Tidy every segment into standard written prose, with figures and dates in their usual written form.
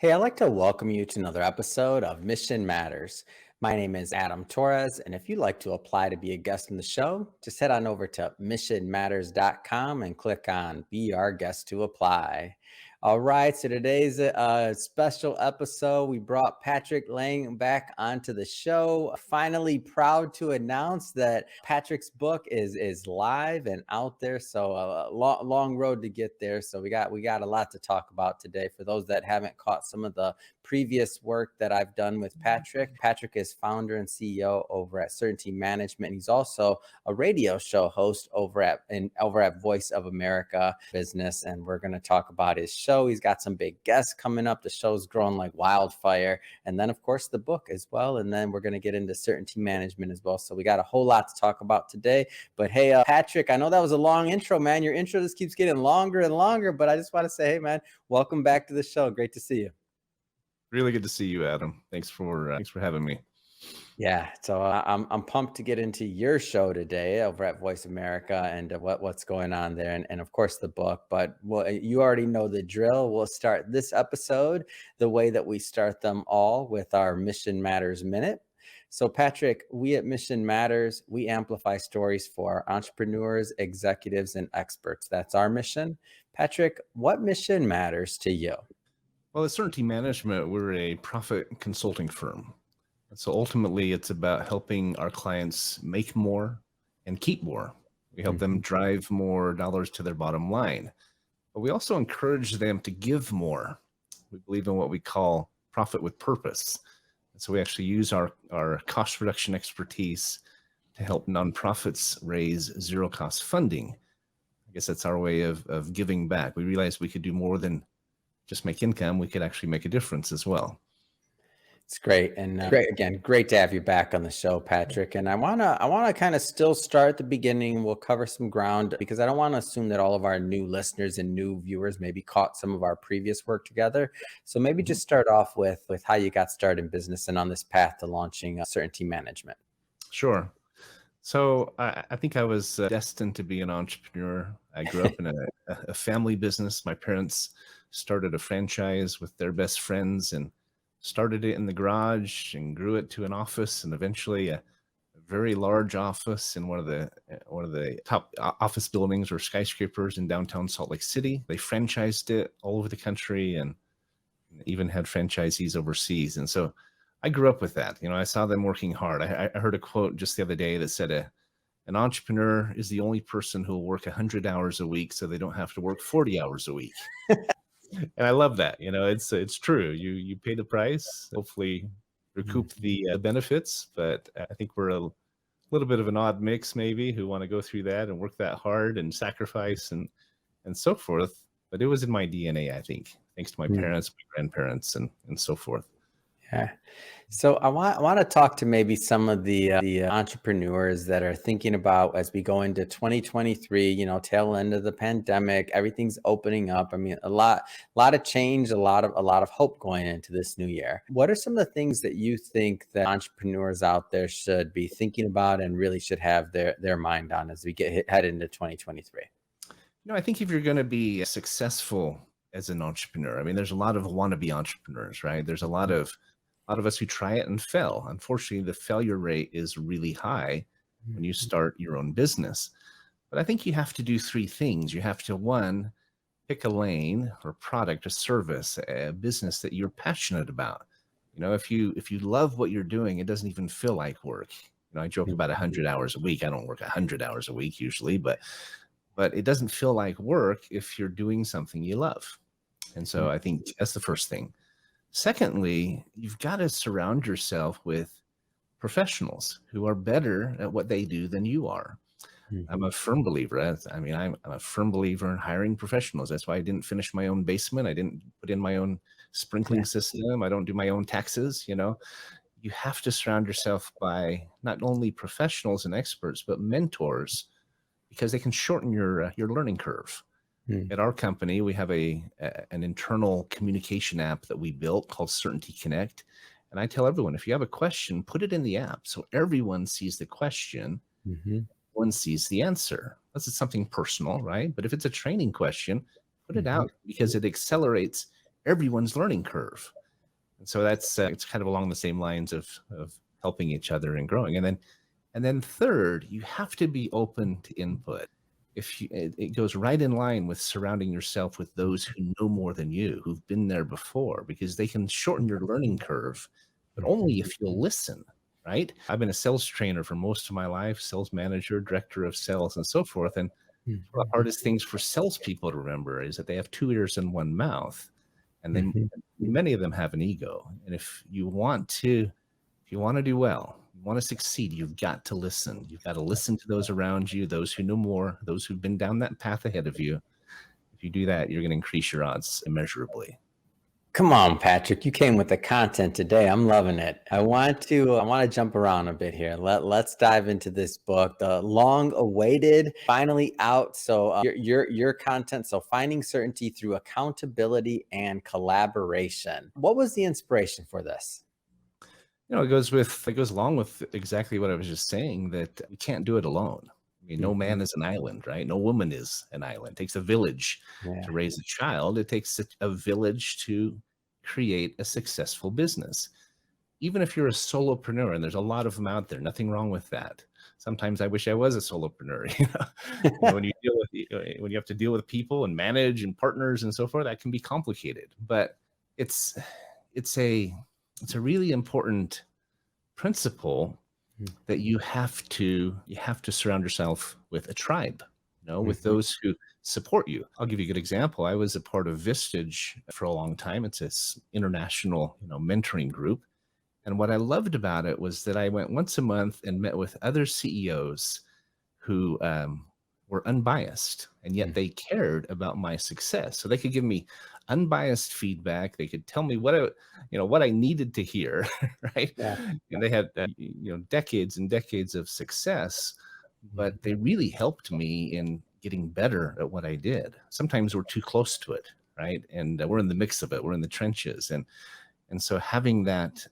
Hey, I'd like to welcome you to another episode of Mission Matters. My name is Adam Torres, and if you'd like to apply to be a guest on the show, just head on over to missionmatters.com and click on Be Our Guest to Apply. All right, so today's a special episode. We brought Patrick Laing back onto the show. Finally, proud to announce that Patrick's book is live and out there. So a long road to get there. So we got a lot to talk about today. For those that haven't caught some of the previous work that I've done with Patrick, Patrick is founder and CEO over at Certainty Management. He's also a radio show host over at Voice of America Business, and we're going to talk about his show. He's got some big guests coming up. The show's growing like wildfire, and then of course the book as well. And then we're going to get into Certainty Management as well. So we got a whole lot to talk about today. But hey, Patrick, I know that was a long intro, man. Your intro just keeps getting longer and longer. But I just want to say, hey, man, welcome back to the show. Great to see you. Really good to see you, Adam. Thanks for having me. Yeah, so I'm pumped to get into your show today over at Voice America and what's going on there, and of course the book. But you already know the drill. We'll start this episode the way that we start them all, with our Mission Matters Minute. So Patrick, we at Mission Matters, we amplify stories for entrepreneurs, executives, and experts. That's our mission. Patrick, what mission matters to you? Well, at Certainty Management, we're a profit consulting firm. So ultimately, it's about helping our clients make more and keep more. We help them drive more dollars to their bottom line. But we also encourage them to give more. We believe in what we call profit with purpose. And so we actually use our cost reduction expertise to help nonprofits raise zero-cost funding. I guess that's our way of giving back. We realized we could do more than just make income. We could actually make a difference as well. It's great. And great to have you back on the show, Patrick. And I wanna kind of still start at the beginning. We'll cover some ground because I don't want to assume that all of our new listeners and new viewers maybe caught some of our previous work together. So maybe just start off with how you got started in business and on this path to launching Certainty Management. Sure. So I think I was destined to be an entrepreneur. I grew up in a family business. My parents started a franchise with their best friends and started it in the garage and grew it to an office and eventually a very large office in one of the top office buildings or skyscrapers in downtown Salt Lake City. They franchised it all over the country and even had franchisees overseas. And so I grew up with that. I saw them working hard. I heard a quote just the other day that said, an entrepreneur is the only person who will work 100 hours a week so they don't have to work 40 hours a week. And I love that. It's true. You pay the price, hopefully recoup the benefits. But I think we're a little bit of an odd mix, maybe, who want to go through that and work that hard and sacrifice and so forth. But it was in my DNA, I think, thanks to my parents, my grandparents, and so forth. Yeah. So I want to talk to maybe some of the entrepreneurs that are thinking about, as we go into 2023, tail end of the pandemic, everything's opening up. I mean, a lot of change, a lot of hope going into this new year. What are some of the things that you think that entrepreneurs out there should be thinking about and really should have their mind on as we head into 2023? I think if you're going to be successful as an entrepreneur, I mean, there's a lot of wannabe entrepreneurs, right? There's a lot of us who try it and fail. Unfortunately, the failure rate is really high when you start your own business. But I think you have to do three things. You have to, one, pick a lane or product, a service, a business that you're passionate about. If you love what you're doing, it doesn't even feel like work. I joke about 100 hours a week. I don't work 100 hours a week usually, but it doesn't feel like work if you're doing something you love. And so I think that's the first thing. Secondly, you've got to surround yourself with professionals who are better at what they do than you are. I'm a firm believer. I'm a firm believer in hiring professionals. That's why I didn't finish my own basement. I didn't put in my own sprinkling system. I don't do my own taxes. You have to surround yourself by not only professionals and experts, but mentors, because they can shorten your learning curve. At our company, we have an internal communication app that we built called Certainty Connect. And I tell everyone, if you have a question, put it in the app so everyone sees the question, everyone sees the answer. Unless it's something personal, right? But if it's a training question, put it out because it accelerates everyone's learning curve. And so that's it's kind of along the same lines of helping each other and growing. And then third, you have to be open to input. It goes right in line with surrounding yourself with those who know more than you, who've been there before, because they can shorten your learning curve, but only if you'll listen, right? I've been a sales trainer for most of my life, sales manager, director of sales, and so forth. And one of the hardest things for salespeople to remember is that they have two ears and one mouth, and many of them have an ego. And if you want to do well, you want to succeed, you've got to listen. You've got to listen to those around you, those who know more, those who've been down that path ahead of you. If you do that, you're going to increase your odds immeasurably. Come on, Patrick. You came with the content today. I'm loving it. I want to jump around a bit here. Let's dive into this book, the long-awaited, finally out. So your content. So finding certainty through accountability and collaboration. What was the inspiration for this? It goes along with exactly what I was just saying, that you can't do it alone. I mean, no man is an island, right? No woman is an island. It takes a village to raise a child. It takes a village to create a successful business. Even if you're a solopreneur, and there's a lot of them out there, nothing wrong with that. Sometimes I wish I was a solopreneur. When you have to deal with people and manage and partners and so forth, that can be complicated. But it's a really important principle that you have to surround yourself with a tribe, with those who support you. I'll give you a good example. I was a part of Vistage for a long time. It's this international, mentoring group. And what I loved about it was that I went once a month and met with other CEOs who were unbiased, and yet they cared about my success. So they could give me unbiased feedback. They could tell me what I needed to hear, right? Yeah. And they had decades and decades of success, but they really helped me in getting better at what I did. Sometimes we're too close to it, right? And we're in the mix of it. We're in the trenches, and so having that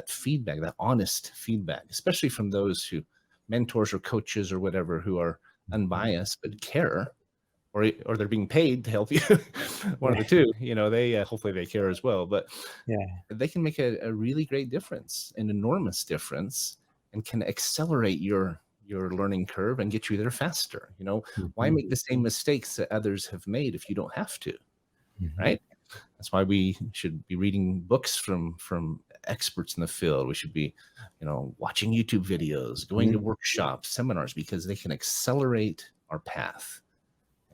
feedback, that honest feedback, especially from those who mentors or coaches or whatever who are unbiased but care, or they're being paid to help you, one of the two, they hopefully they care as well, but they can make a really great difference, an enormous difference, and can accelerate your learning curve and get you there faster. Why make the same mistakes that others have made if you don't have to, right? That's why we should be reading books from experts in the field. We should be, watching YouTube videos, going to workshops, seminars, because they can accelerate our path.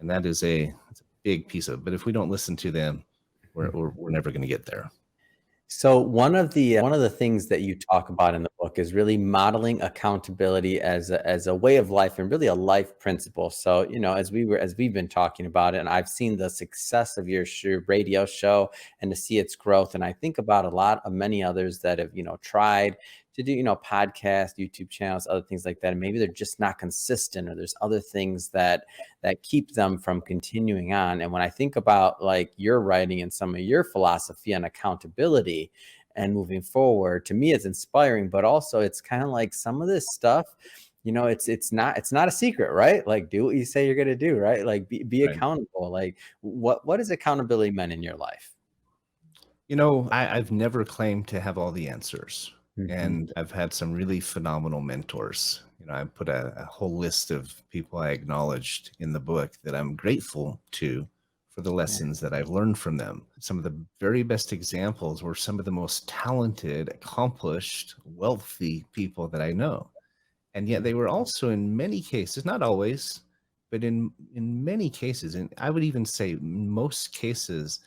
And that is it's a big piece of it. But if we don't listen to them, we're never going to get there. So one of the things that you talk about in the book is really modeling accountability as a way of life, and really a life principle. So, as we've been talking about it, and I've seen the success of your radio show and to see its growth. And I think about a lot of many others that have, tried to do, podcasts, YouTube channels, other things like that. And maybe they're just not consistent, or there's other things that keep them from continuing on. And when I think about like your writing and some of your philosophy on accountability and moving forward, to me, it's inspiring, but also it's kind of like some of this stuff, it's not a secret, right? Like, do what you say you're going to do, right? Like be Right. accountable. Like what has accountability meant in your life? I've never claimed to have all the answers. And I've had some really phenomenal mentors. I put a whole list of people I acknowledged in the book that I'm grateful to for the lessons that I've learned from them. Some of the very best examples were some of the most talented, accomplished, wealthy people that I know. And yet they were also, in many cases, not always, but in many cases, and I would even say in most cases,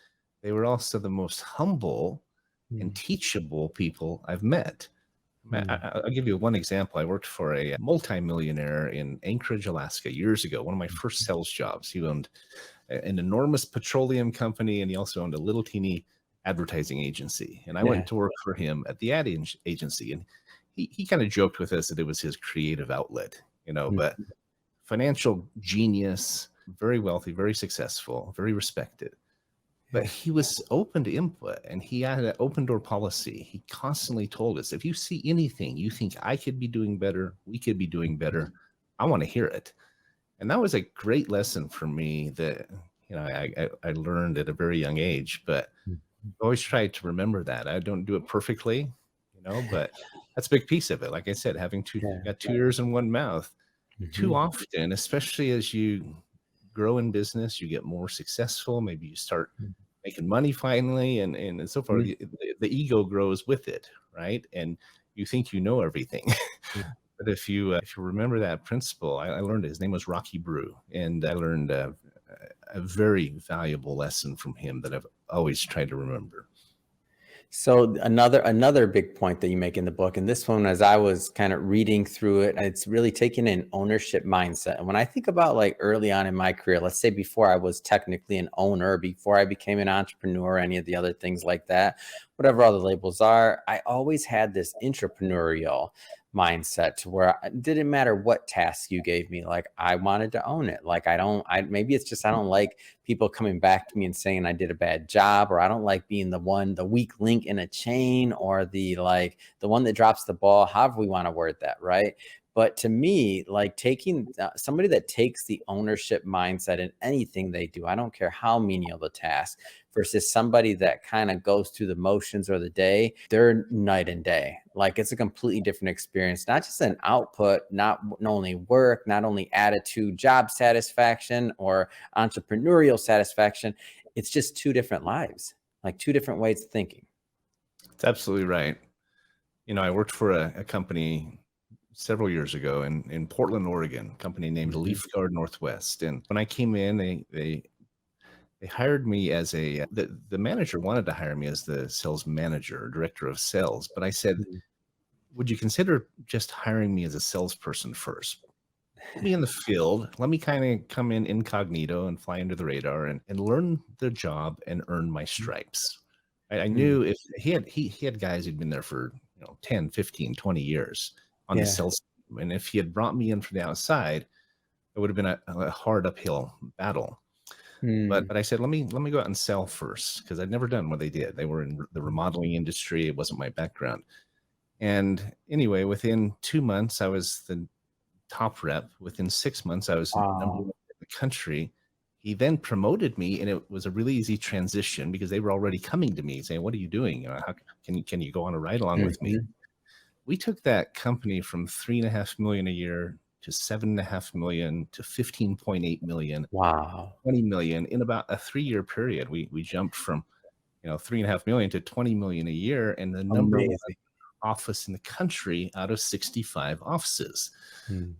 they were also the most humble and teachable people I've met. I'll give you one example. I worked for a multimillionaire in Anchorage, Alaska years ago, one of my first sales jobs. He owned an enormous petroleum company, and he also owned a little teeny advertising agency. And I went to work for him at the ad agency, and he kind of joked with us that it was his creative outlet, but financial genius, very wealthy, very successful, very respected. But he was open to input, and he had an open door policy. He constantly told us, if you see anything you think I could be doing better, we could be doing better, I want to hear it. And that was a great lesson for me that, I learned at a very young age. But always try to remember that. I don't do it perfectly, but that's a big piece of it. Like I said, having you Yeah. got two ears and one mouth. Too Mhm. often, especially as you grow in business, you get more successful. Maybe you start making money finally, and so far, Mhm. the ego grows with it, right? And you think you know everything. But if you remember that principle, I learned his name was Rocky Brew, and I learned a very valuable lesson from him that I've always tried to remember. So another big point that you make in the book, and this one, as I was kind of reading through it, it's really taking an ownership mindset. And when I think about like early on in my career, let's say before I was technically an owner, before I became an entrepreneur, any of the other things like that, whatever all the labels are, I always had this entrepreneurial mindset to where it didn't matter what task you gave me, like I wanted to own it. Like I maybe it's just I don't like people coming back to me and saying I did a bad job, or I don't like being the weak link in a chain, or the one that drops the ball, however we want to word that, right? But to me, like taking somebody that takes the ownership mindset in anything they do, I don't care how menial the task, versus somebody that kind of goes through the motions or the day, they're night and day. Like it's a completely different experience, not just an output, not only work, not only attitude, job satisfaction, or entrepreneurial satisfaction. It's just two different lives, like two different ways of thinking. It's absolutely right. I worked for a company several years ago in Portland, Oregon, a company named Mhm. Leaf Guard Northwest. And when I came in, they hired me as the manager wanted to hire me as the sales manager or director of sales. But I said, Mhm. would you consider just hiring me as a salesperson first? Put me in the field. Let me kind of come in incognito and fly under the radar and learn the job and earn my stripes. I Mhm. knew if he had guys who'd been there for 10, 15, 20 years on the Yeah. sales team. And if he had brought me in from the outside, it would have been a hard uphill battle. But Mm. I said, let me go out and sell first because I'd never done what they did. They were in the remodeling industry. It wasn't my background. And anyway, within 2 months, I was the top rep. Within 6 months, I was number Wow. one in the country. He then promoted me, and it was a really easy transition because they were already coming to me saying, "What are you doing? How can you go on a ride along with me?" Mhm. We took that company from 3.5 million a year to 7.5 million to 15.8 million, Wow. 20 million in about a 3 year period. We jumped from 3.5 million to 20 million a year, and the number one Amazing. office in the country out of 65 offices. Mm.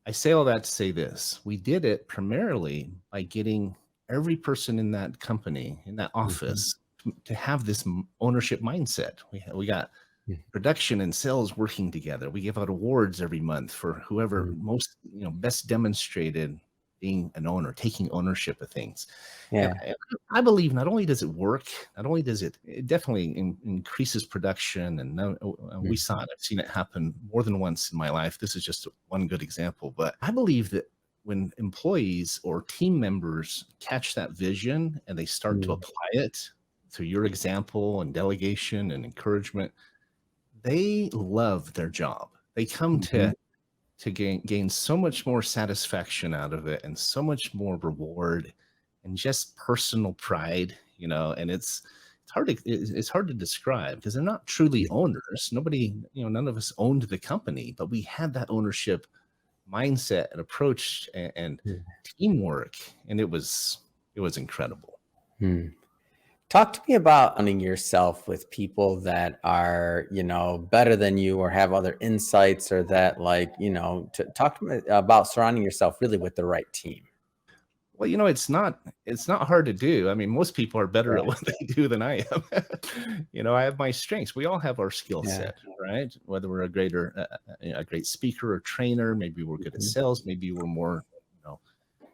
I say all that to say this. We did it primarily by getting every person in that company, in that Mhm. office, to have this ownership mindset. We got Mhm. production and sales working together. We give out awards every month for whoever Mhm. most, best demonstrated being an owner, taking ownership of things. And Yeah. I believe not only does it work, not only does it definitely increases production, and we Mhm. saw it. I've seen it happen more than once in my life. This is just one good example, but I believe that when employees or team members catch that vision and they start to Mm. apply it through your example and delegation and encouragement, they love their job. They come Mhm. to gain so much more satisfaction out of it and so much more reward and just personal pride, and it's hard to describe because they're not truly owners. Nobody, none of us owned the company, but we had that ownership mindset and approach and Mhm. teamwork, and it was incredible. Mm. Talk to me about surrounding yourself with people that are, better than you or have other insights, or that talk to me about surrounding yourself really with the right team. Well, it's not hard to do. I mean, most people are better Yeah. at what they do than I am. I have my strengths. We all have our skill Yeah. set, right? Whether we're a great speaker or trainer, maybe we're good at Mhm. sales, maybe we're more,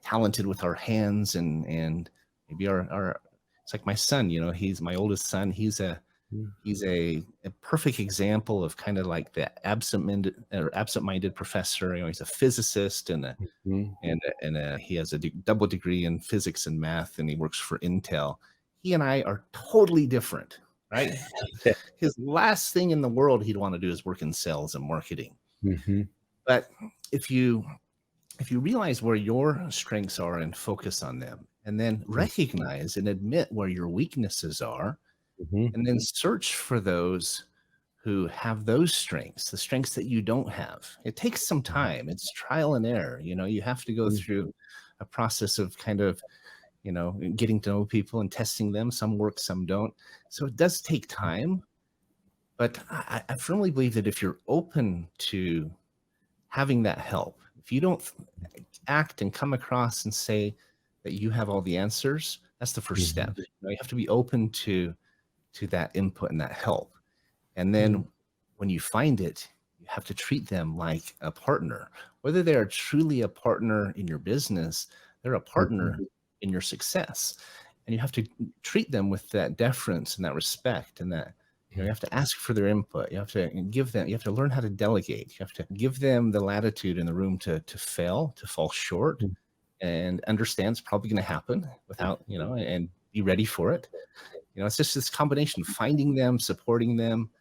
talented with our hands, and maybe our it's like my son, he's my oldest son. Mhm. He's a perfect example of kind of like the absent-minded professor. He's a physicist Mhm. and he has a double degree in physics and math, and he works for Intel. He and I are totally different, right? Yeah. His last thing in the world he'd want to do is work in sales and marketing. Mhm. But if you if you realize where your strengths are and focus on them, and then recognize and admit where your weaknesses are, Mhm. and then search for those who have those strengths, the strengths that you don't have. It takes some Mhm. time. It's trial and error. You have to go Mhm. through a process of kind of, getting to know people and testing them. Some work, some don't. So it does take time. But I firmly believe that if you're open to having that help, if you don't act and come across and say that you have all the answers, that's the first Mhm. step. You have to be open to that input and that help. And Mhm. then when you find it, you have to treat them like a partner. Whether they are truly a partner in your business, they're a Mhm. partner in your success. And you have to treat them with that deference and that respect and that you Mhm. have to ask for their input. You have to learn how to delegate. You have to give them the latitude and the room to fail, to fall short, Mhm. and understand it's probably going to happen without, and be ready for it. It's just this combination, finding them, supporting them,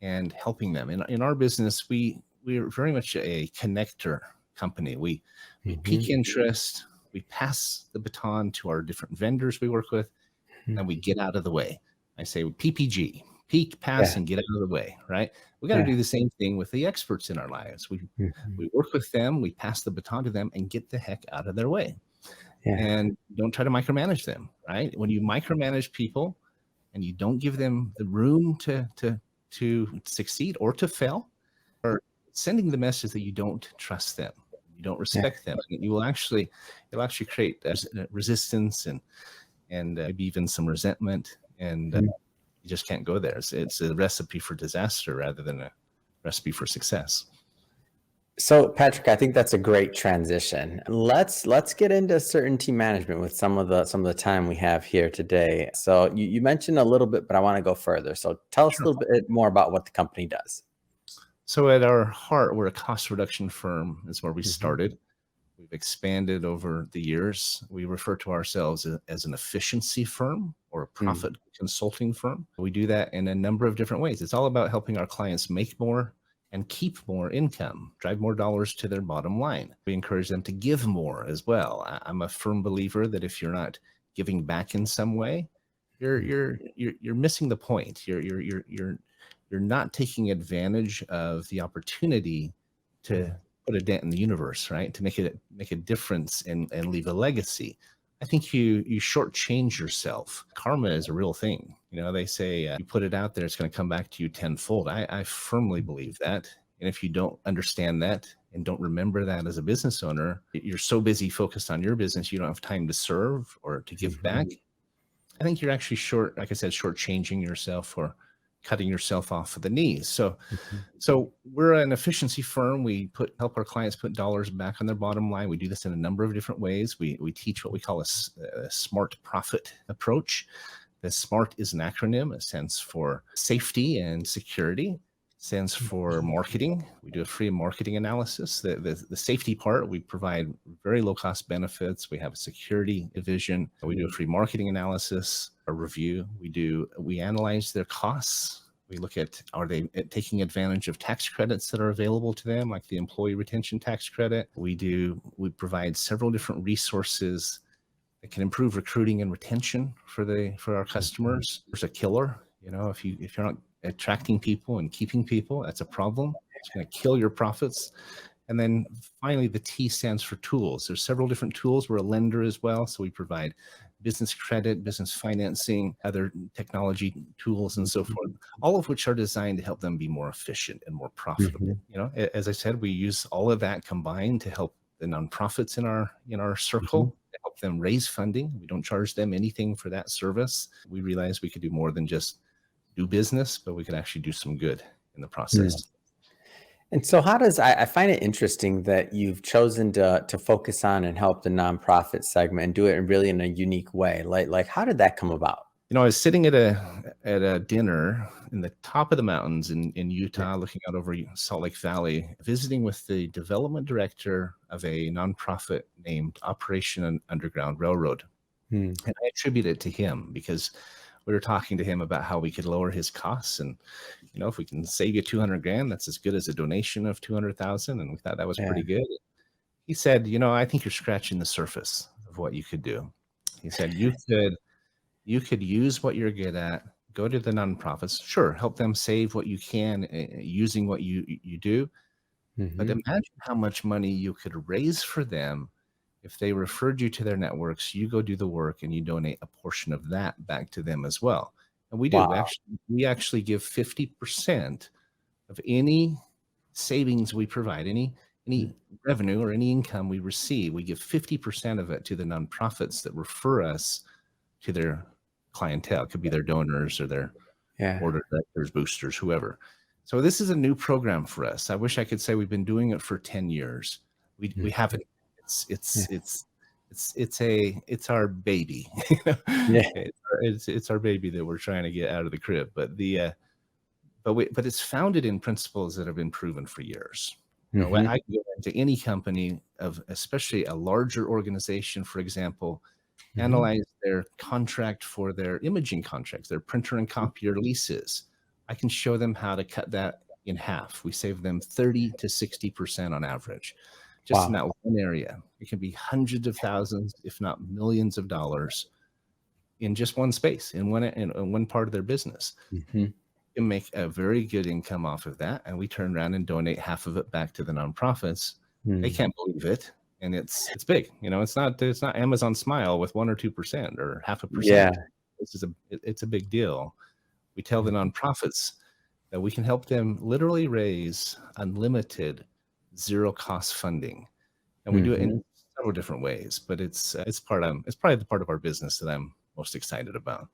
and helping them. In our business, we're very much a connector company. We Mhm. pique interest, we pass the baton to our different vendors we work with, Mhm. and we get out of the way. I say PPG, peak, pass, Yeah. and get out of the way, right? We got to Yeah. do the same thing with the experts in our lives. Mhm. We work with them, we pass the baton to them, and get the heck out of their way. Yeah. And don't try to micromanage them, right? When you micromanage people, and you don't give them the room to succeed or to fail, or sending the message that you don't trust them, you don't Yeah. respect them, and it'll actually create resistance and maybe even some resentment, and Mhm. you just can't go there. It's a recipe for disaster rather than a recipe for success. So, Patrick, I think that's a great transition. Let's get into certainty management with some of the time we have here today. So, you mentioned a little bit, but I want to go further. So, tell us a Sure. little bit more about what the company does. So at our heart, we're a cost reduction firm. Is where we Mhm. started. We've expanded over the years. We refer to ourselves as an efficiency firm or a Mm. profit consulting firm. We do that in a number of different ways. It's all about helping our clients make more and keep more income, drive more dollars to their bottom line. We encourage them to give more as well. I'm a firm believer that if you're not giving back in some way, you're missing the point. You're not taking advantage of the opportunity to Mm. put a dent in the universe, right? To make a difference and leave a legacy. I think you shortchange yourself. Karma is a real thing. They say you put it out there, it's going to come back to you tenfold. I firmly believe that. And if you don't understand that and don't remember that as a business owner, you're so busy focused on your business, you don't have time to serve or to give Mhm. back. I think you're actually like I said, shortchanging yourself or cutting yourself off at the knees. So Mhm. so we're an efficiency firm. We help our clients put dollars back on their bottom line. We do this in a number of different ways. We teach what we call a smart profit approach. The SMART is an acronym. It stands for safety and security. Stands for marketing. We do a free marketing analysis. The safety part, we provide very low cost benefits. We have a security division. We do a free marketing analysis, a review. We analyze their costs. We look at, are they taking advantage of tax credits that are available to them, like the employee retention tax credit? We provide several different resources that can improve recruiting and retention for our Mhm. customers. There's a killer. If you're not attracting people and keeping people, that's a problem. It's going to kill your profits. And then finally, the T stands for tools. There's several different tools. We're a lender as well, so we provide business credit, business financing, other technology tools, and so forth, all of which are designed to help them be more efficient and more profitable. Mhm. As I said, we use all of that combined to help the nonprofits in our Mhm. circle, to help them raise funding. We don't charge them anything for that service. We realize we could do more than just do business, but we could actually do some good in the Mm. process. And so, how does I find it interesting that you've chosen to focus on and help the nonprofit segment and do it in really in a unique way. Like how did that come about? I was sitting at a dinner in the top of the mountains in Yeah. Utah, looking out over Salt Lake Valley, visiting with the development director of a nonprofit named Operation Underground Railroad. Mm. And I attribute it to him because we were talking to him about how we could lower his costs. And, if we can save you 200 grand, that's as good as a donation of 200,000. And we thought that was Yeah. pretty good. He said, I think you're scratching the surface of what you could do. He said, you could use what you're good at, go to the nonprofits. Sure, help them save what you can using what you do. But Hmm. imagine how much money you could raise for them if they referred you to their networks. You go do the work and you donate a portion of that back to them as well. And we do. Wow. We actually give 50% of any savings we provide, any revenue or any income we receive. We give 50% of it to the nonprofits that refer us to their clientele. It could be their donors or their Yeah. board of directors, boosters, whoever. So this is a new program for us. I wish I could say we've been doing it for 10 years. We Mm. haven't. It's Yeah. it's it's it's our baby. Yeah. It's our baby that we're trying to get out of the crib. But it's founded in principles that have been proven for years. Hmm. I can go into any company of especially a larger organization, for example, Hmm. analyze their contract for their imaging contracts, their printer and copier leases. I can show them how to cut that in half. We save them 30 to 60% on average, just in Wow. that one area. It can be hundreds of thousands, if not millions of dollars in just one space, in one part of their business. Hmm. You can make a very good income off of that. And we turn around and donate half of it back to the nonprofits. They Mm. can't believe it. And it's big. It's not Amazon Smile with 1 or 2% or half a Yeah. percent. It's a big deal. We tell the Mhm. nonprofits that we can help them literally raise unlimited zero cost funding. And we do it in Mhm. several different ways, but it's probably the part of our business that I'm most excited about.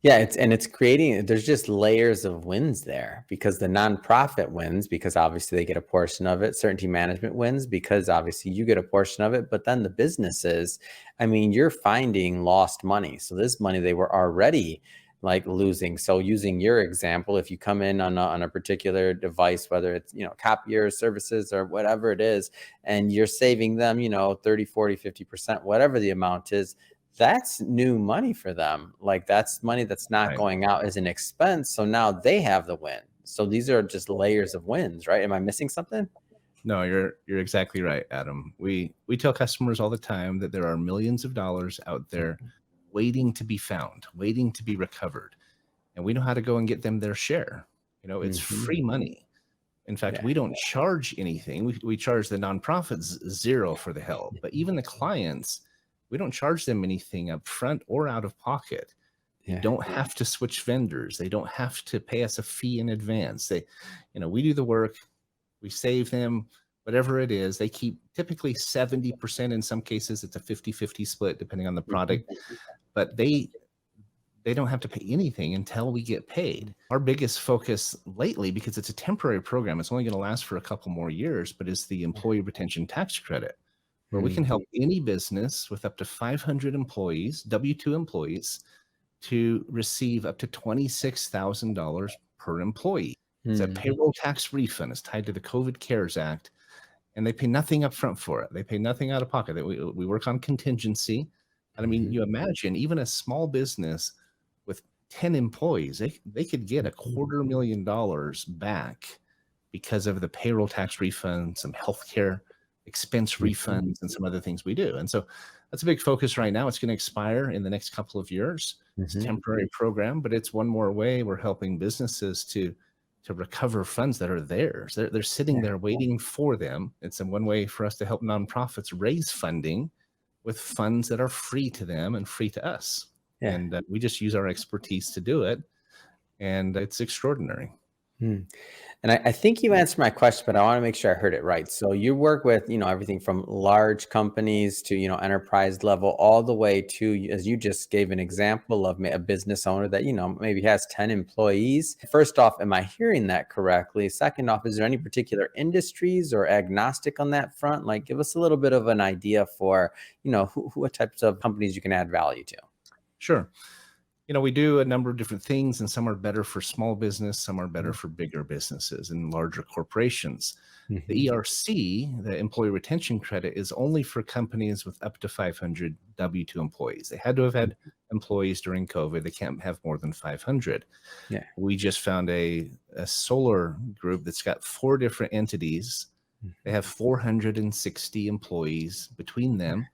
Yeah, it's creating there's just layers of wins there because the nonprofit wins because obviously they get a portion of it. Certainty management wins because obviously you get a portion of it, but then the businesses, I mean, you're finding lost money. So this money they were already like losing. So using your example, if you come in on a particular device, whether it's, copier services or whatever it is, and you're saving them, 30, 40, 50%, whatever the amount is, that's new money for them. Like that's money that's not Right. going out as an expense. So now they have the win. So these are just layers of wins, right? Am I missing something? No, you're exactly right, Adam. We tell customers all the time that there are millions of dollars out there waiting to be found, waiting to be recovered, and we know how to go and get them their share. It's Hmm. free money. In fact, Yeah. we don't charge anything. We charge the nonprofits zero for the help, but even the clients, we don't charge them anything up front or out of pocket. They Yeah. don't have to switch vendors. They don't have to pay us a fee in advance. We do the work, we save them, whatever it is. They keep typically 70%. In some cases, it's a 50-50 split, depending on the Mhm. product, but they don't have to pay anything until we get paid. Our biggest focus lately, because it's a temporary program, it's only going to last for a couple more years, but is the employee retention tax credit, where we can Mhm. help any business with up to 500 employees, W-2 employees, to receive up to $26,000 per employee. It's a Mhm. payroll tax refund. It's tied to the COVID CARES Act, and they pay nothing up front for it. They pay nothing out of pocket. We work on contingency. And I mean, Mhm. you imagine even a small business with 10 employees, they could get a Mhm. $250,000 back because of the payroll tax refund, some healthcare expense Mhm. refunds, and some other things we do. And so that's a big focus right now. It's going to expire in the next couple of years. It's a Mhm. temporary program, but it's one more way we're helping businesses to recover funds that are theirs. They're sitting Yeah. there waiting for them. It's one way for us to help nonprofits raise funding with funds that are free to them and free to us. Yeah. And we just use our expertise to do it. And it's extraordinary. Hmm. And I think you answered my question, but I want to make sure I heard it right. So you work with, everything from large companies to, enterprise level, all the way to, as you just gave an example of a business owner that, maybe has 10 employees. First off, am I hearing that correctly? Second off, is there any particular industries or agnostic on that front? Like give us a little bit of an idea for, what types of companies you can add value to. Sure. We do a number of different things, and some are better for small business, some are better for bigger businesses and larger corporations. The Mhm. ERC, the Employee Retention Credit, is only for companies with up to 500 W-2 employees. They had to have had employees during COVID. They can't have more than 500. Yeah. We just found a solar group that's got 4 different entities. They Mhm. have 460 employees between them,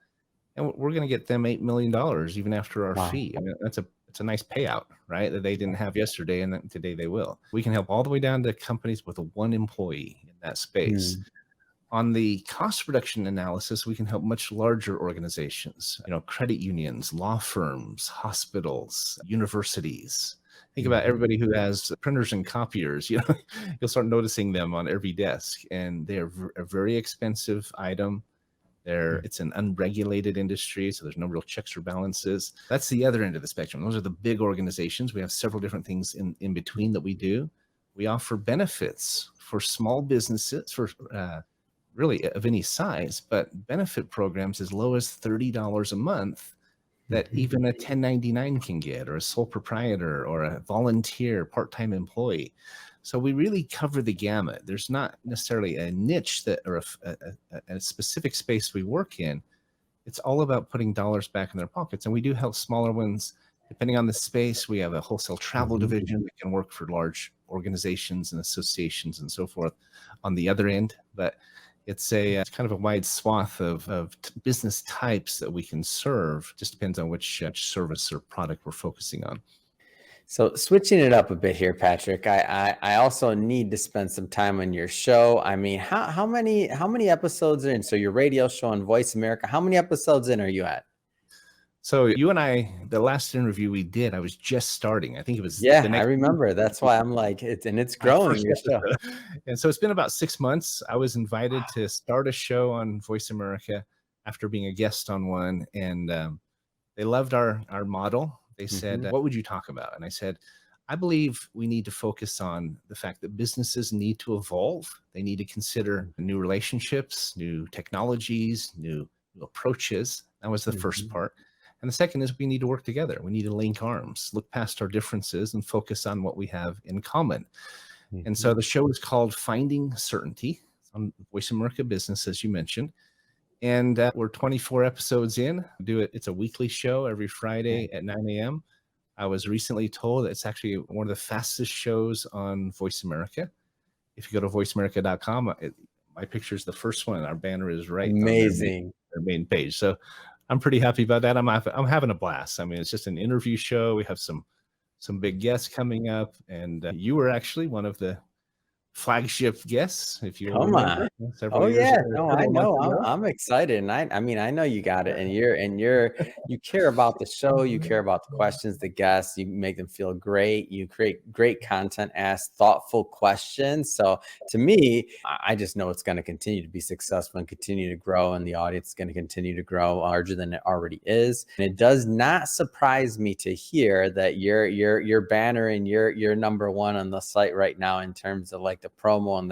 and we're going to get them $8 million even after our Wow. fee. I mean, that's it's a nice payout, right? That they didn't have yesterday and then today they will. We can help all the way down to companies with one employee in that space. Mm, On the cost reduction analysis, we can help much larger organizations, credit unions, law firms, hospitals, universities. Think about mhm, everybody who has printers and copiers, you'll start noticing them on every desk, and they're a very expensive item. mm, It's an unregulated industry, so there's no real checks or balances. That's the other end of the spectrum. Those are the big organizations. We have several different things in between that we do. We offer benefits for small businesses, for really of any size, but benefit programs as low as $30 a month that mhm, even a 1099 can get, or a sole proprietor, or a volunteer part-time employee. So we really cover the gamut. There's not necessarily a niche that, or a specific space we work in. It's all about putting dollars back in their pockets. And we do help smaller ones. Depending on the space, we have a wholesale travel mhm. division that can work for large organizations and associations and so forth on the other end. But it's kind of a wide swath of business types that we can serve. Just depends on which service or product we're focusing on. So switching it up a bit here, Patrick, I also need to spend some time on your show. I mean, how many episodes are in? So your radio show on Voice America, how many episodes in are you at? So you and I, the last interview we did, I was just starting. I think it was the Yeah, I next week. remember. That's why I'm like, it's My growing, first your show. episode. And so it's been about 6 months. I was invited to start a show on Voice America after being a guest on one, and they loved our model. They said, Mhm, "What would you talk about?" And I said, "I believe we need to focus on the fact that businesses need to evolve. They need to consider new relationships, new technologies, new approaches." That was the first mhm, part. And the second is we need to work together. We need to link arms, look past our differences, and focus on what we have in common. And so mhm. the show is called Finding Certainty on Voice America Business, as you mentioned. And we're 24 episodes in. It's a weekly show every Yeah. Friday at 9 a.m. I was recently told it's actually one of the fastest shows on Voice America. If you go to voiceamerica.com, my picture is the first one. Our banner is right on Amazing. their main page. So I'm pretty happy about that. I'm having a blast. I mean, it's just an interview show. We have some big guests coming up, and you were actually one of the flagship guests, if you'll Come on. remember, several Oh, years yeah. ago, No, I several months know. I'm ago. I'm excited, and I mean, I know you got it, and you care about the show, you care about the questions, the guests, you make them feel great, you create great content, ask thoughtful questions. So to me, I just know it's gonna continue to be successful and continue to grow, and the audience is gonna continue to grow larger than it already is. And it does not surprise me to hear that your banner and you're number one on the site right now in terms of like the promo, and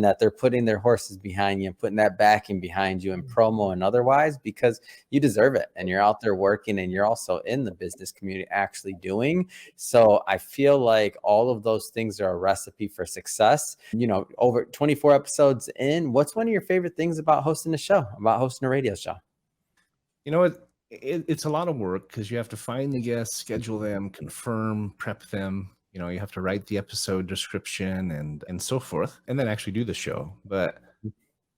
that they're putting their horses behind you and putting that backing behind you in promo and otherwise, because you deserve it and you're out there working and you're also in the business community actually doing. So I feel like all of those things are a recipe for success. Over 24 episodes in, what's one of your favorite things about hosting a show, about hosting a radio show? You know what? It's a lot of work because you have to find the guests, schedule them, confirm, prep them. You have to write the episode description and so forth, and then actually do the show. But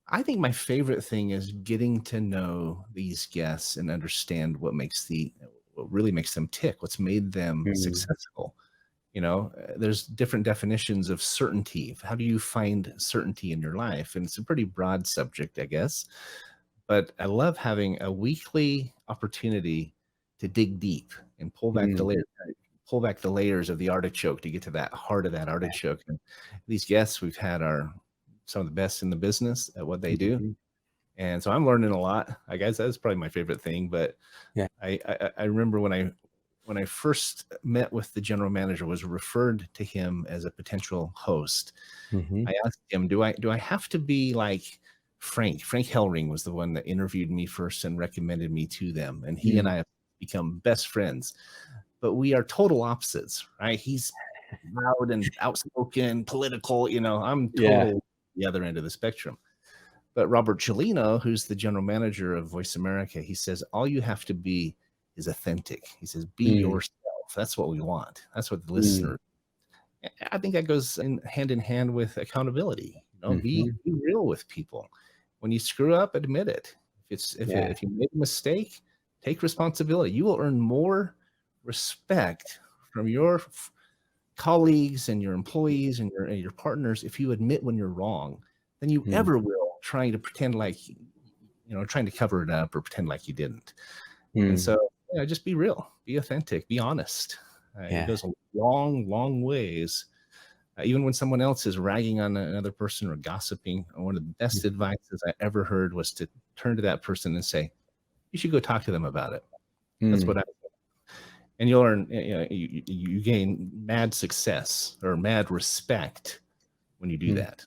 I think my favorite thing is getting to know these guests and understand what really makes them tick, what's made them Mm, successful. There's different definitions of certainty. How do you find certainty in your life? And it's a pretty broad subject, I guess. But I love having a weekly opportunity to dig deep and mm, pull back the layers of the artichoke to get to that heart of that artichoke. And these guests we've had are some of the best in the business at what they do. mhm. And so I'm learning a lot. I guess that's probably my favorite thing. But Yeah. I remember when I first met with the general manager, was referred to him as a potential host. Mhm, I asked him, do I have to be like Frank? Frank Hellring was the one that interviewed me first and recommended me to them. And he and mm, I have become best friends, but we are total opposites, right? He's loud and outspoken, political. I'm yeah. total the other end of the spectrum. But Robert Cellino, who's the general manager of Voice America, he says, all you have to be is authentic. He says, be Mm, yourself. That's what we want. That's what the mm, listener. I think that goes in hand with accountability. Be mhm. real with people. When you screw up, admit it. Yeah. If you made a mistake, take responsibility. You will earn more respect from your colleagues and your employees and your partners if you admit when you're wrong than you Mm, ever will trying to pretend like, trying to cover it up or pretend like you didn't. And mm, so, just be real, be authentic, be honest. It yeah. goes a long, long ways. Even when someone else is ragging on another person or gossiping, one of the best Mhm. advices I ever heard was to turn to that person and say, "You should go talk to them about it." That's what Mm, I. And you'll learn. You gain mad success or mad respect when you do mm. that.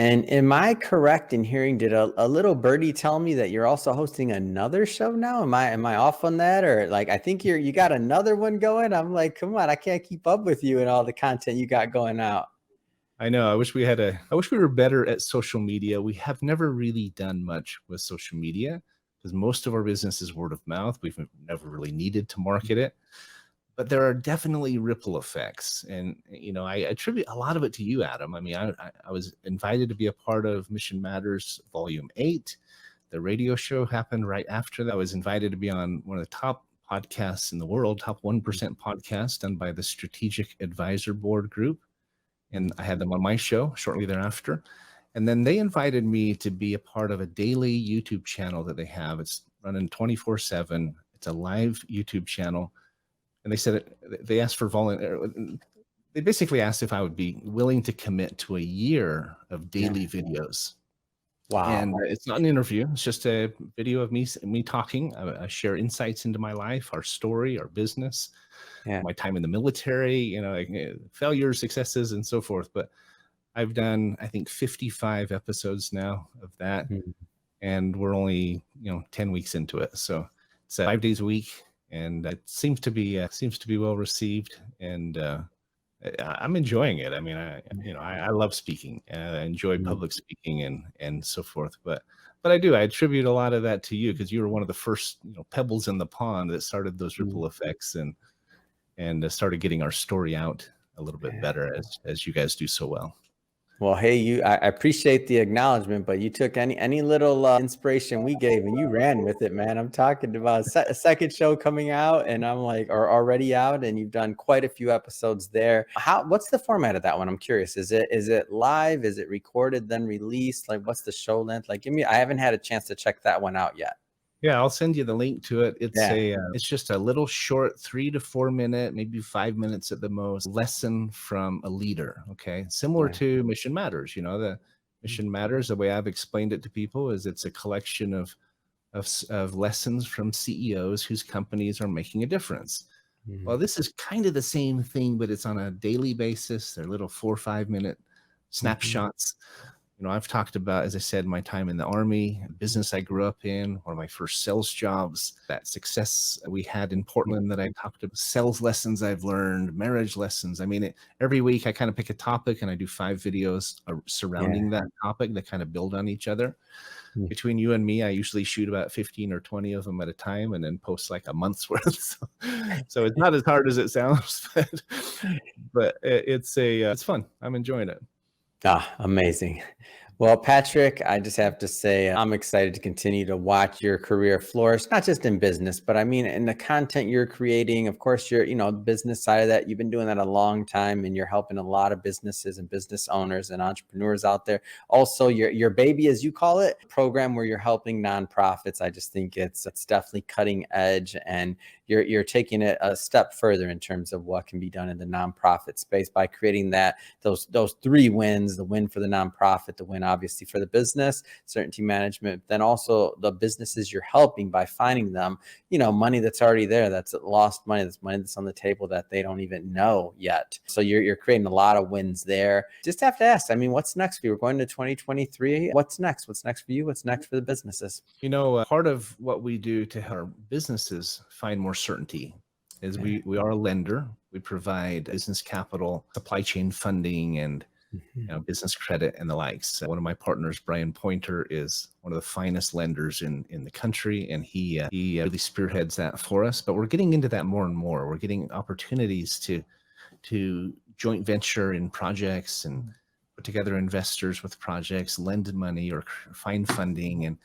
And am I correct in hearing, did a little birdie tell me that you're also hosting another show now? Am I off on that? Or like I think you got another one going? I'm like, come on, I can't keep up with you and all the content you got going out. I know. I wish we were better at social media. We have never really done much with social media because most of our business is word of mouth. We've never really needed to market it. But there are definitely ripple effects. And, I attribute a lot of it to you, Adam. I mean, I was invited to be a part of Mission Matters Volume 8. The radio show happened right after that. I was invited to be on one of the top podcasts in the world, top 1% podcast done by the Strategic Advisor Board Group. And I had them on my show shortly thereafter. And then they invited me to be a part of a daily YouTube channel that they have. It's running 24/7. It's a live YouTube channel. And they said they asked for volunteer. They basically asked if I would be willing to commit to a year of Yeah. daily videos. And Wow. it's not an interview. It's just a video of me talking. I share insights into my life, our story, our business, Yeah. my time in the military, failures, successes, and so forth. But I've done, I think, 55 episodes now of that, Mm, and we're only 10 weeks into it. So it's 5 days a week, and it seems to be well received, and I'm enjoying it. I mean, I love speaking, and I enjoy mm, public speaking and so forth. But I attribute a lot of that to you because you were one of the first pebbles in the pond that started those mm. ripple effects and started getting our story out a little bit Yeah. better as you guys do so well. Well, hey, I appreciate the acknowledgement, but you took any little inspiration we gave and you ran with it, man. I'm talking about a second show coming out, and I'm like, or already out, and you've done quite a few episodes there. What's the format of that one? I'm curious. Is it live? Is it recorded then released? Like, what's the show length? Like, I haven't had a chance to check that one out yet. Yeah, I'll send you the link to it. Yeah. It's just a little short 3 to 4 minute, maybe 5 minutes at the most, lesson from a leader, okay? Similar Yeah. to Mission Matters, the Mission Matters, the way I've explained it to people is it's a collection of lessons from CEOs whose companies are making a difference. Well, Mhm. this is kind of the same thing, but it's on a daily basis. They're little 4 or 5 minute Mhm. snapshots. I've talked about, as I said, my time in the Army, business I grew up in, one of my first sales jobs, that success we had in Portland that I talked about, sales lessons I've learned, marriage lessons. I mean, every week I kind of pick a topic and I do 5 videos Yeah. surrounding that topic that kind of build on each other. Mm. Between you and me, I usually shoot about 15 or 20 of them at a time and then post like a month's worth. So it's not as hard as it sounds, but it's fun. I'm enjoying it. Ah, amazing. Well, Patrick, I just have to say, I'm excited to continue to watch your career flourish, not just in business, but I mean, in the content you're creating. Of course, business side of that, you've been doing that a long time and you're helping a lot of businesses and business owners and entrepreneurs out there. Also, your baby, as you call it, program where you're helping nonprofits. I just think it's definitely cutting edge, and you're taking it a step further in terms of what can be done in the nonprofit space by creating those three wins: the win for the nonprofit, the win obviously for the business, certainty management, then also the businesses you're helping by finding them, money that's already there, that's lost money, that's money that's on the table that they don't even know yet. So you're creating a lot of wins there. Just have to ask, I mean, what's next for you? We're going to 2023. What's next? What's next for you? What's next for the businesses? Part of what we do to help our businesses find more certainty is Yeah. we are a lender. We provide business capital, supply chain funding, and Mhm. business credit and the likes. One of my partners, Brian Pointer, is one of the finest lenders in the country, and he really spearheads that for us. But we're getting into that more and more. We're getting opportunities to joint venture in projects and put together investors with projects, lend money or find funding, and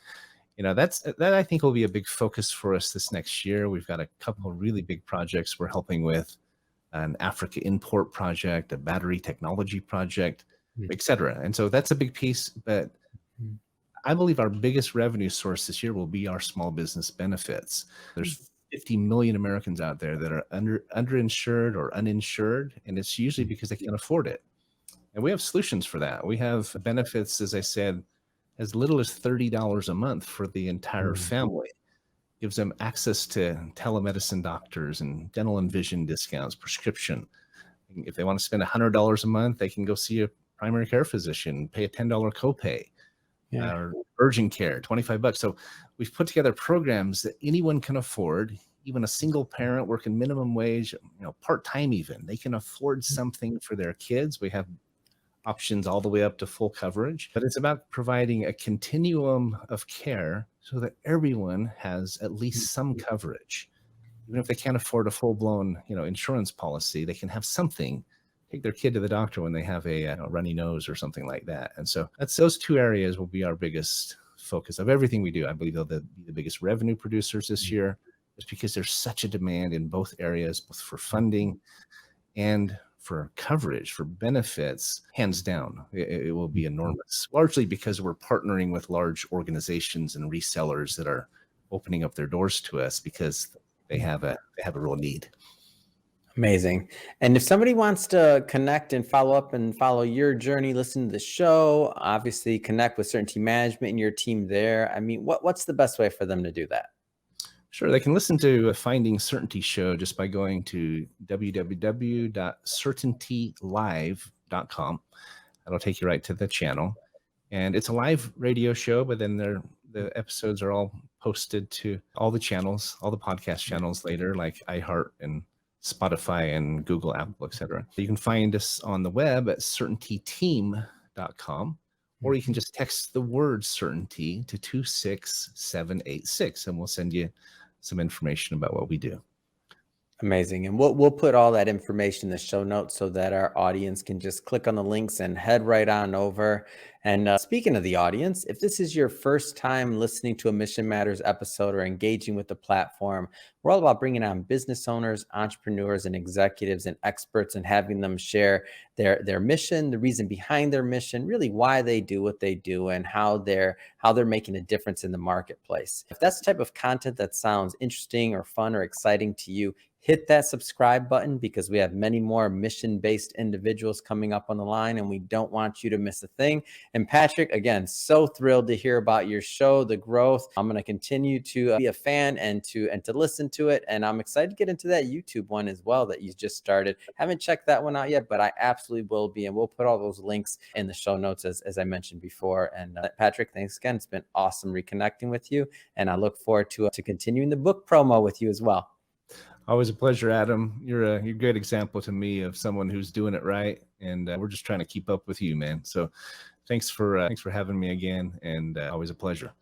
that I think will be a big focus for us this next year. We've got a couple of really big projects we're helping with, an Africa import project, a battery technology project, et cetera. And so that's a big piece, but Mhm. I believe our biggest revenue source this year will be our small business benefits. There's 50 million Americans out there that are underinsured or uninsured, and it's usually because they can't afford it. And we have solutions for that. We have benefits, as I said, as little as $30 a month for the entire family. Gives them access to telemedicine doctors and dental and vision discounts, prescription. If they want to spend $100 a month, they can go see a primary care physician, pay a $10 copay, Yeah. or urgent care, $25. So we've put together programs that anyone can afford, even a single parent working minimum wage, part-time even. They can afford something for their kids. We have options all the way up to full coverage, but it's about providing a continuum of care so that everyone has at least some coverage. Even if they can't afford a full-blown, insurance policy, they can have something. Take their kid to the doctor when they have a runny nose or something like that. And so those two areas will be our biggest focus of everything we do. I believe they'll be the biggest revenue producers this year, just because there's such a demand in both areas, both for funding and for coverage, for benefits. Hands down, it will be enormous, largely because we're partnering with large organizations and resellers that are opening up their doors to us because they have a real need. Amazing. And if somebody wants to connect and follow up and follow your journey, listen to the show, obviously connect with Certainty Management and your team there, I mean, what's the best way for them to do that? Sure, they can listen to a Finding Certainty show just by going to www.certaintylive.com. That'll take you right to the channel. And it's a live radio show, but then the episodes are all posted to all the channels, all the podcast channels later, like iHeart and Spotify and Google, Apple, etc. You can find us on the web at certaintyteam.com, or you can just text the word certainty to 26786, and we'll send you some information about what we do. Amazing. And we'll put all that information in the show notes so that our audience can just click on the links and head right on over. And speaking of the audience, if this is your first time listening to a Mission Matters episode or engaging with the platform, we're all about bringing on business owners, entrepreneurs, and executives and experts and having them share their mission, the reason behind their mission, really why they do what they do, and how they're making a difference in the marketplace. If that's the type of content that sounds interesting or fun or exciting to you, hit that subscribe button, because we have many more mission-based individuals coming up on the line, and we don't want you to miss a thing. And Patrick, again, so thrilled to hear about your show, the growth. I'm going to continue to be a fan and to listen to it. And I'm excited to get into that YouTube one as well that you just started. Haven't checked that one out yet, but I absolutely will be. And we'll put all those links in the show notes as I mentioned before. And Patrick, thanks again. It's been awesome reconnecting with you. And I look forward to continuing the book promo with you as well. Always a pleasure, Adam. You're a great example to me of someone who's doing it right, and we're just trying to keep up with you, man. So thanks for having me again, and always a pleasure.